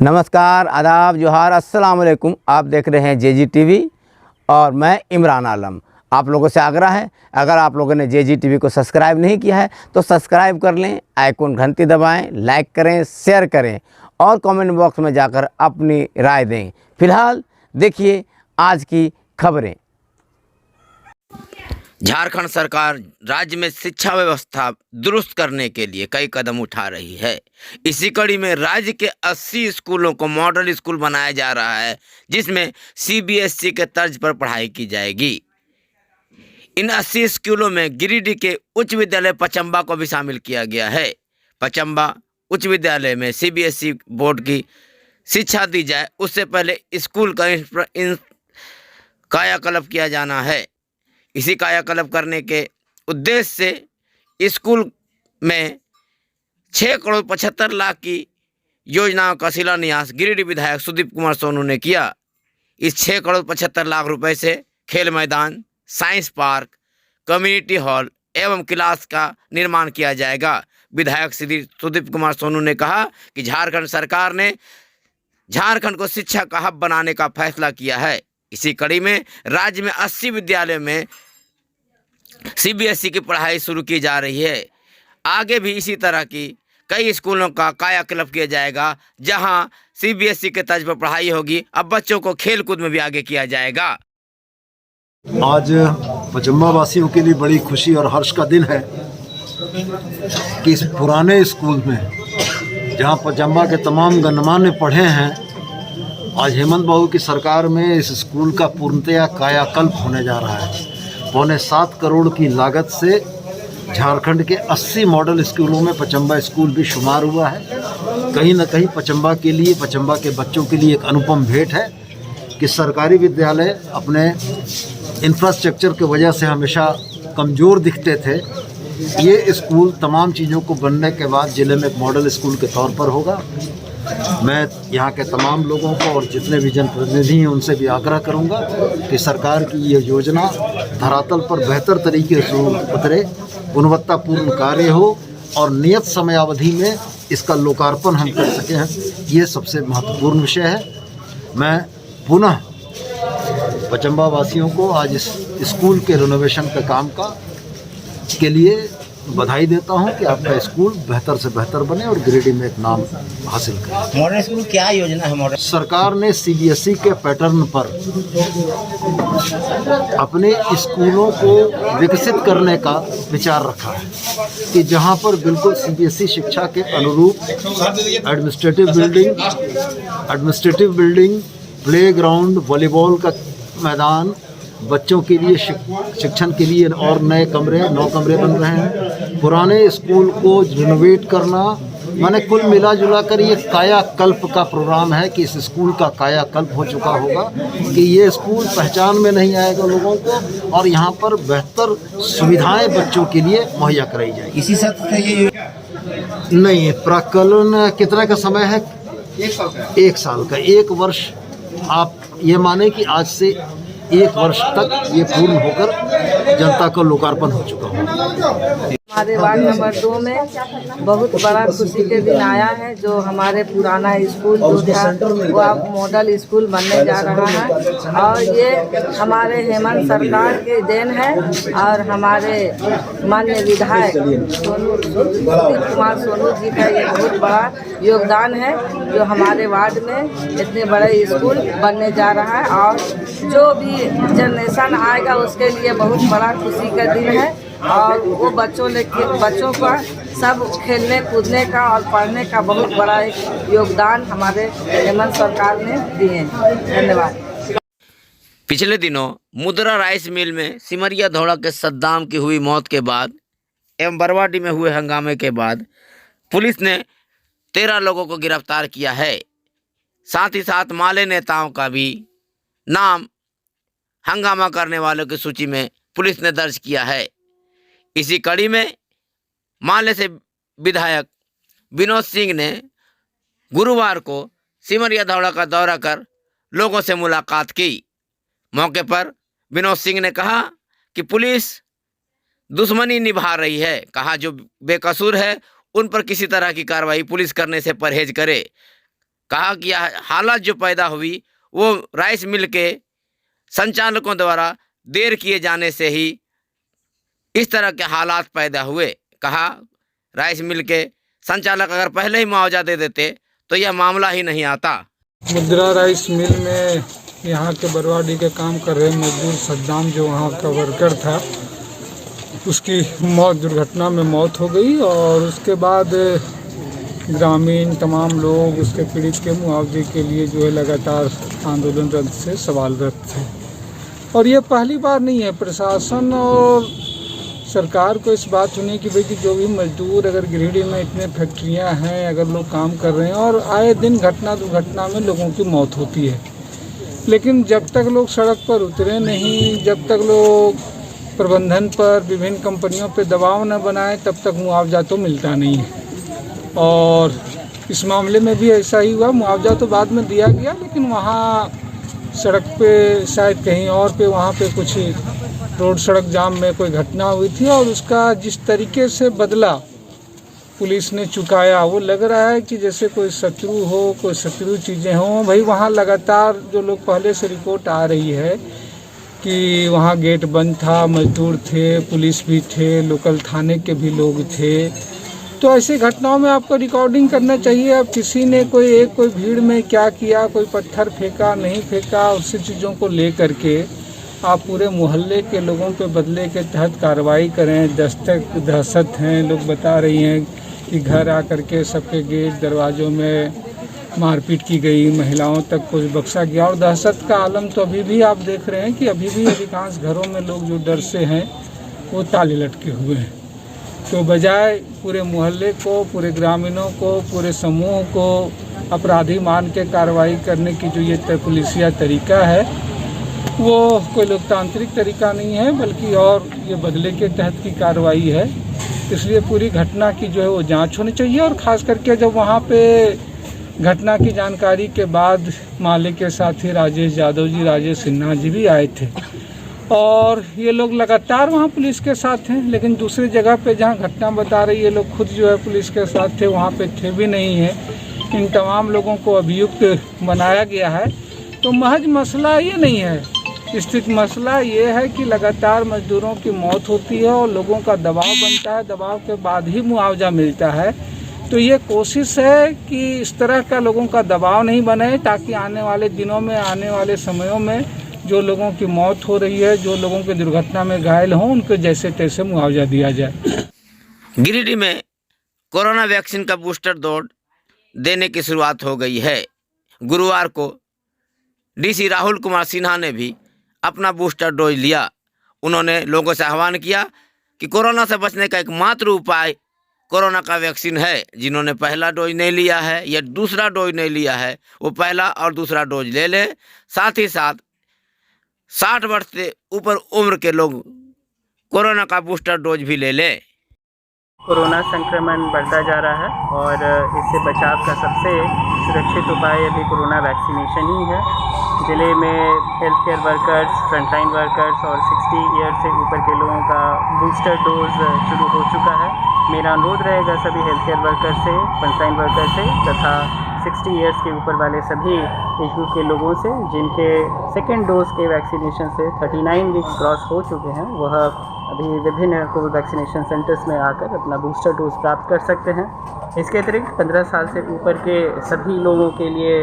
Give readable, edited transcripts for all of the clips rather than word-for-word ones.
नमस्कार, आदाब, जोहार, अस्सलाम वालेकुम। आप देख रहे हैं जेजी टीवी और मैं इमरान आलम। आप लोगों से आग्रह है, अगर आप लोगों ने जेजी टीवी को सब्सक्राइब नहीं किया है तो सब्सक्राइब कर लें, आइकॉन घंटी दबाएं, लाइक करें, शेयर करें और कमेंट बॉक्स में जाकर अपनी राय दें। फिलहाल देखिए आज की खबरें। झारखंड सरकार राज्य में शिक्षा व्यवस्था दुरुस्त करने के लिए कई कदम उठा रही है। इसी कड़ी में राज्य के 80 स्कूलों को मॉडल स्कूल बनाया जा रहा है, जिसमें सीबीएसई के तर्ज पर पढ़ाई की जाएगी। इन 80 स्कूलों में गिरिडीह के उच्च विद्यालय पचम्बा को भी शामिल किया गया है। पचम्बा उच्च विद्यालय में सीबीएसई बोर्ड की शिक्षा दी जाए, उससे पहले स्कूल का कायाकल्प किया जाना है। इसी कायाकल्प करने के उद्देश्य से स्कूल में 6 करोड़ 75 लाख की योजनाओं का शिलान्यास गिरिडीह विधायक सुदीप कुमार सोनू ने किया। इस 6 करोड़ 75 लाख रुपए से खेल मैदान, साइंस पार्क, कम्युनिटी हॉल एवं क्लास का निर्माण किया जाएगा। विधायक श्री सुदीप कुमार सोनू ने कहा कि झारखंड सरकार ने झारखंड को शिक्षा का हब बनाने का फैसला किया है। इसी कड़ी में राज्य में 80 विद्यालयों में सीबीएसई की पढ़ाई शुरू की जा रही है। आगे भी इसी तरह की कई स्कूलों का कायाकल्प किया जाएगा, जहां सीबीएसई के तर्ज पर पढ़ाई होगी। अब बच्चों को खेल कूद में भी आगे किया जाएगा। आज पचम्बा वासियों के लिए बड़ी खुशी और हर्ष का दिन है कि इस पुराने स्कूल में जहां पचम्बा के तमाम गणमान्य पढ़े हैं, आज हेमंत बाबू की सरकार में इस स्कूल का पूर्णतया कायाकल्प होने जा रहा है। 7.25 करोड़ की लागत से झारखंड के 80 मॉडल स्कूलों में पचम्बा स्कूल भी शुमार हुआ है। कहीं ना कहीं पचम्बा के लिए, पचम्बा के बच्चों के लिए एक अनुपम भेंट है कि सरकारी विद्यालय अपने इंफ्रास्ट्रक्चर की वजह से हमेशा कमज़ोर दिखते थे। ये स्कूल तमाम चीज़ों को बनने के बाद ज़िले में एक मॉडल स्कूल के तौर पर होगा। मैं यहाँ के तमाम लोगों को और जितने भी जनप्रतिनिधि हैं उनसे भी आग्रह करूँगा कि सरकार की ये योजना धरातल पर बेहतर तरीके से उतरे, गुणवत्तापूर्ण कार्य हो और नियत समयावधि में इसका लोकार्पण हम कर सकें हैं। ये सबसे महत्वपूर्ण विषय है। मैं पुनः पचम्बा वासियों को आज इस स्कूल के रिनोवेशन के काम के लिए बधाई देता हूं कि आपका स्कूल बेहतर से बेहतर बने और गिरिडीह में एक नाम हासिल करे। मॉडल स्कूल क्या योजना है? मॉडल सरकार ने सीबीएसई के पैटर्न पर अपने स्कूलों को विकसित करने का विचार रखा है कि जहां पर बिल्कुल सीबीएसई शिक्षा के अनुरूप एडमिनिस्ट्रेटिव बिल्डिंग, प्लेग्राउंड, वॉलीबॉल का मैदान, बच्चों के लिए शिक्षण के लिए और नए कमरे, 9 कमरे बन रहे हैं। पुराने स्कूल को रिनोवेट करना, माने कुल मिला जुला कर ये कायाकल्प का प्रोग्राम है कि इस स्कूल का कायाकल्प हो चुका होगा कि ये स्कूल पहचान में नहीं आएगा लोगों को और यहाँ पर बेहतर सुविधाएं बच्चों के लिए मुहैया कराई जाएगी। इसी सत्र से ये नहीं, प्राक्कलन कितना का समय है? 1 साल का। 1 वर्ष आप ये माने कि आज से 1 वर्ष तक ये पूर्ण होकर जनता को लोकार्पण हो चुका होगा। हमारे वार्ड नंबर 2 में बहुत बड़ा खुशी के दिन आया है। जो हमारे पुराना स्कूल जो था वो अब मॉडल स्कूल बनने जा रहा है और ये हमारे हेमंत सरकार की देन है और हमारे माननीय विधायक सुदीप कुमार सोनू जी का ये बहुत बड़ा योगदान है जो हमारे वार्ड में इतने बड़े स्कूल बनने जा रहा है और जो भी जनरेशन आएगा उसके लिए बहुत बड़ा खुशी का दिन है। और वो बच्चों का सब खेलने कूदने का और पढ़ने का बहुत बड़ा एक योगदान हमारे हेमंत सरकार ने दिए हैं। धन्यवाद। पिछले दिनों मुद्रा राइस मिल में सिमरिया धौड़ा के सद्दाम की हुई मौत के बाद एवं बरवाडी में हुए हंगामे के बाद पुलिस ने 13 लोगों को गिरफ्तार किया है। साथ ही साथ माले नेताओं का भी नाम हंगामा करने वालों की सूची में पुलिस ने दर्ज किया है। इसी कड़ी में माले से विधायक विनोद सिंह ने गुरुवार को सिमरिया धौड़ा का दौरा कर लोगों से मुलाकात की। मौके पर विनोद सिंह ने कहा कि पुलिस दुश्मनी निभा रही है। कहा जो बेकसूर है उन पर किसी तरह की कार्रवाई पुलिस करने से परहेज करे। कहा कि यह हालत जो पैदा हुई वो राइस मिल के संचालकों द्वारा देर किए जाने से ही इस तरह के हालात पैदा हुए। कहा राइस मिल के संचालक अगर पहले ही मुआवजा दे देते तो यह मामला ही नहीं आता। मुद्रा राइस मिल में यहाँ के बरवाडी के काम कर रहे मजदूर सद्दाम जो वहाँ का वर्कर था, उसकी मौत दुर्घटना में मौत हो गई और उसके बाद ग्रामीण तमाम लोग उसके पीड़ित के मुआवजे के लिए जो है लगातार आंदोलनरत से सवालरत थे। और ये पहली बार नहीं है, प्रशासन और सरकार को इस बात होनी कि भाई कि जो भी मजदूर अगर गिरिडीह में इतने फैक्ट्रियां हैं, अगर लोग काम कर रहे हैं और आए दिन घटना दुर्घटना में लोगों की मौत होती है, लेकिन जब तक लोग सड़क पर उतरे नहीं, जब तक लोग प्रबंधन पर विभिन्न कंपनियों पे दबाव न बनाए, तब तक मुआवजा तो मिलता नहीं है। और इस मामले में भी ऐसा ही हुआ, मुआवजा तो बाद में दिया गया, लेकिन वहाँ सड़क पे शायद कहीं और पे वहाँ पे कुछ रोड सड़क जाम में कोई घटना हुई थी और उसका जिस तरीके से बदला पुलिस ने चुकाया, वो लग रहा है कि जैसे कोई शत्रु हो, कोई शत्रु चीज़ें हों। भाई वहाँ लगातार जो लोग पहले से रिपोर्ट आ रही है कि वहाँ गेट बंद था, मजदूर थे, पुलिस भी थे, लोकल थाने के भी लोग थे। तो ऐसी घटनाओं में आपको रिकॉर्डिंग करना चाहिए। अब किसी ने कोई भीड़ में क्या किया, कोई पत्थर फेंका नहीं फेंका, उससे चीज़ों को ले करके आप पूरे मोहल्ले के लोगों पे बदले के तहत कार्रवाई करें। दहशत हैं, लोग बता रही हैं कि घर आकर के सबके गेट दरवाज़ों में मारपीट की गई, महिलाओं तक कुछ बख्शा गया। और दहशत का आलम तो अभी भी आप देख रहे हैं कि अभी भी अधिकांश घरों में लोग जो डर से हैं वो ताले लटके हुए हैं। तो बजाय पूरे मोहल्ले को, पूरे ग्रामीणों को, पूरे समूह को अपराधी मान के कार्रवाई करने की जो ये पुलिसिया तरीका है, वो कोई लोकतांत्रिक तरीका नहीं है, बल्कि और ये बदले के तहत की कार्रवाई है। इसलिए पूरी घटना की जो है वो जांच होनी चाहिए। और ख़ास करके जब वहाँ पे घटना की जानकारी के बाद मालिक के साथी राजेश यादव जी, राजेश सिन्हा जी भी आए थे और ये लोग लगातार वहाँ पुलिस के साथ हैं, लेकिन दूसरी जगह पे जहाँ घटना बता रही है लोग खुद जो है पुलिस के साथ थे, वहाँ पे थे भी नहीं है। इन तमाम लोगों को अभियुक्त बनाया गया है। तो महज मसला ये नहीं है, स्थित मसला ये है कि लगातार मजदूरों की मौत होती है और लोगों का दबाव बनता है, दबाव के बाद ही मुआवजा मिलता है। तो ये कोशिश है कि इस तरह का लोगों का दबाव नहीं बने, ताकि आने वाले दिनों में, आने वाले समयों में जो लोगों की मौत हो रही है, जो लोगों की दुर्घटना में घायल हों, उनको जैसे तैसे मुआवजा दिया जाए। गिरिडीह में कोरोना वैक्सीन का बूस्टर डोज देने की शुरुआत हो गई है। गुरुवार को डीसी राहुल कुमार सिन्हा ने भी अपना बूस्टर डोज लिया। उन्होंने लोगों से आह्वान किया कि कोरोना से बचने का एकमात्र उपाय कोरोना का वैक्सीन है। जिन्होंने पहला डोज नहीं लिया है या दूसरा डोज नहीं लिया है, वो पहला और दूसरा डोज ले ले। साथ ही साथ 60 वर्ष से ऊपर उम्र के लोग कोरोना का बूस्टर डोज भी ले लें। कोरोना संक्रमण बढ़ता जा रहा है और इससे बचाव का सबसे सुरक्षित उपाय अभी कोरोना वैक्सीनेशन ही है। ज़िले में health care workers, frontline workers और 60 ईयर से ऊपर के लोगों का बूस्टर डोज शुरू हो चुका है। मेरा अनुरोध रहेगा सभी हेल्थ केयर वर्कर से, फ्रंटलाइन वर्कर से तथा 60 ईयर्स के ऊपर वाले सभी एज ग्रुप के लोगों से जिनके सेकेंड डोज के वैक्सीनेशन से 39 वीक्स क्रॉस हो चुके हैं, वह अभी विभिन्न कोविड वैक्सीनेशन सेंटर्स में आकर अपना बूस्टर डोज प्राप्त कर सकते हैं। इसके अतिरिक्त 15 साल से ऊपर के सभी लोगों के लिए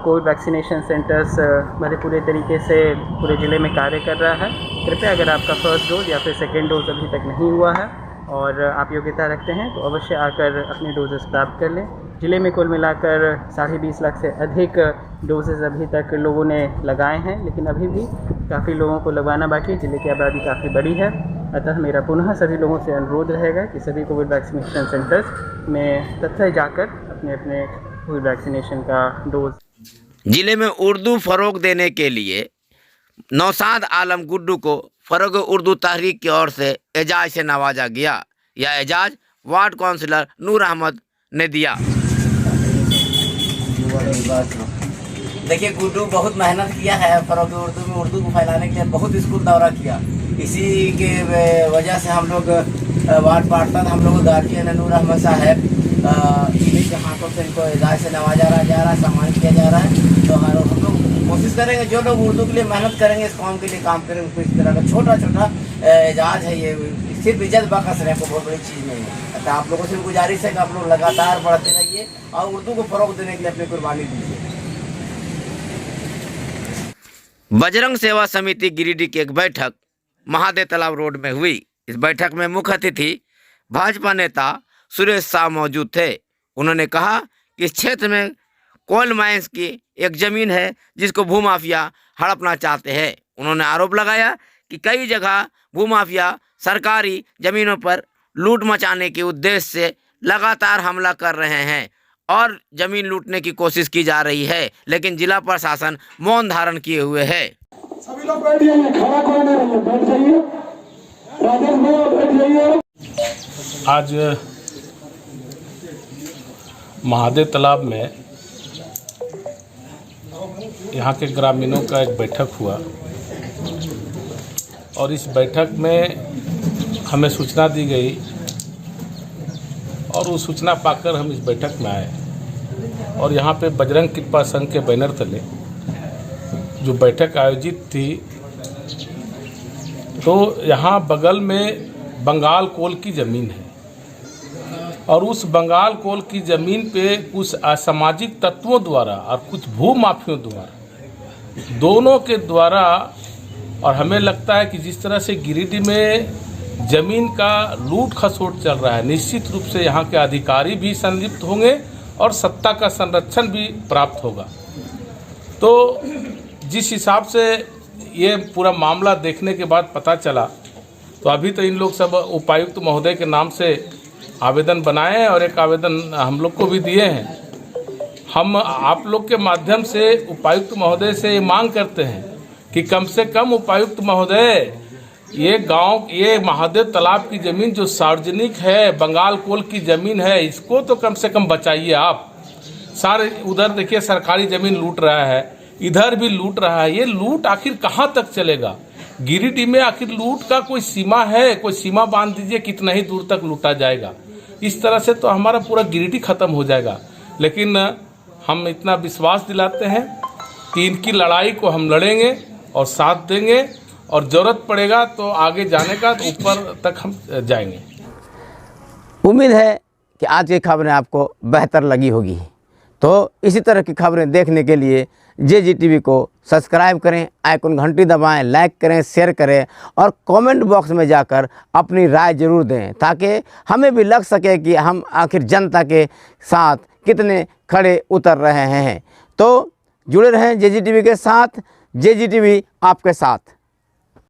कोविड वैक्सीनेशन सेंटर्स बड़े पूरे तरीके से पूरे ज़िले में कार्य कर रहा है। कृपया अगर आपका फर्स्ट डोज या फिर सेकेंड डोज अभी तक नहीं हुआ है और आप योग्यता रखते हैं तो अवश्य आकर अपने डोजेस प्राप्त कर लें। ज़िले में कुल मिलाकर 20.5 लाख से अधिक डोजेस अभी तक लोगों ने लगाए हैं, लेकिन अभी भी काफ़ी लोगों को लगवाना बाकी। ज़िले की आबादी काफ़ी बड़ी है, अतः मेरा पुनः सभी लोगों से अनुरोध रहेगा कि सभी कोविड वैक्सीनेशन सेंटर्स में तत्काल जाकर अपने अपने कोविड वैक्सीनेशन का डोज। जिले में उर्दू फ़रोग देने के लिए नौशाद आलम गुड्डू को फ़रोग उर्दू तहरीक की ओर से एजाज़ से नवाजा गया। यह एजाज़ वार्ड काउंसिलर नूर अहमद ने दिया। देखिए, गुड्डू बहुत मेहनत किया है फ़रोग उर्दू में, उर्दू को फैलाने के लिए बहुत स्कूल दौरा किया। इसी के वजह से हम लोग वार्ड पार्षद, हम लोग गार्जियन नूर अहमद साहब इन्हीं के हाथों से इनको एजाज से नवाजा जा रहा है, सम्मानित किया जा रहा है। तो हम लोग कोशिश करेंगे, जो लोग उर्दू के लिए मेहनत करेंगे, इस कौम के लिए काम करेंगे, उनको इस तरह का छोटा छोटा एजाज है ये, सिर्फ इज्जत बकसर है, कोई बहुत बड़ी चीज़ नहीं है। तो आप लोगों से गुजारिश है कि आप लोग लगातार बढ़ते रहिए और उर्दू को फ़रोग देने के लिए अपनी कुर्बानी दीजिए। बजरंग सेवा समिति गिरिडीह की एक बैठक महादेव तालाब रोड में हुई। इस बैठक में मुख्य अतिथि भाजपा नेता सुरेश शाह मौजूद थे। उन्होंने कहा कि इस क्षेत्र में कोल माइंस की एक ज़मीन है जिसको भूमाफिया हड़पना चाहते हैं। उन्होंने आरोप लगाया कि कई जगह भूमाफिया सरकारी ज़मीनों पर लूट मचाने के उद्देश्य से लगातार हमला कर रहे हैं और ज़मीन लूटने की कोशिश की जा रही है, लेकिन जिला प्रशासन मौन धारण किए हुए है। सभी लोग बैठ जाइए, खड़ा कोई नहीं रहिए, बैठ जाइए, राजेश भैया बैठ जाइए। आज महादेव तालाब में यहाँ के ग्रामीणों का एक बैठक हुआ और इस बैठक में हमें सूचना दी गई और वो सूचना पाकर हम इस बैठक में आए और यहाँ पे बजरंग कृपा संघ के बैनर तले जो बैठक आयोजित थी, तो यहाँ बगल में बंगाल कोल की ज़मीन है और उस बंगाल कोल की ज़मीन पे कुछ असामाजिक तत्वों द्वारा और कुछ भूमाफियों द्वारा, दोनों के द्वारा, और हमें लगता है कि जिस तरह से गिरिडीह में ज़मीन का लूट खसोट चल रहा है, निश्चित रूप से यहाँ के अधिकारी भी संलिप्त होंगे और सत्ता का संरक्षण भी प्राप्त होगा। तो जिस हिसाब से ये पूरा मामला देखने के बाद पता चला, तो अभी तो इन लोग सब उपायुक्त महोदय के नाम से आवेदन बनाए हैं और एक आवेदन हम लोग को भी दिए हैं। हम आप लोग के माध्यम से उपायुक्त महोदय से ये मांग करते हैं कि कम से कम उपायुक्त महोदय, ये गांव, ये महादेव तालाब की ज़मीन जो सार्वजनिक है, बंगाल कोल की ज़मीन है, इसको तो कम से कम बचाइए आप। सारे उधर देखिए सरकारी ज़मीन लूट रहा है, इधर भी लूट रहा है। ये लूट आखिर कहाँ तक चलेगा? गिरिडीह में आखिर लूट का कोई सीमा है? कोई सीमा बांध दीजिए, कितना ही दूर तक लूटा जाएगा। इस तरह से तो हमारा पूरा गिरिडीह ख़त्म हो जाएगा। लेकिन हम इतना विश्वास दिलाते हैं कि इनकी लड़ाई को हम लड़ेंगे और साथ देंगे और ज़रूरत पड़ेगा तो आगे जाने का तो ऊपर तक हम जाएंगे। उम्मीद है कि आज की खबरें आपको बेहतर लगी होगी। तो इसी तरह की खबरें देखने के लिए JGTV को सब्सक्राइब करें, आइकन घंटी दबाएं, लाइक करें, शेयर करें और कमेंट बॉक्स में जाकर अपनी राय ज़रूर दें, ताकि हमें भी लग सके कि हम आखिर जनता के साथ कितने खड़े उतर रहे हैं। तो जुड़े रहें JGTV के साथ। JGTV आपके साथ।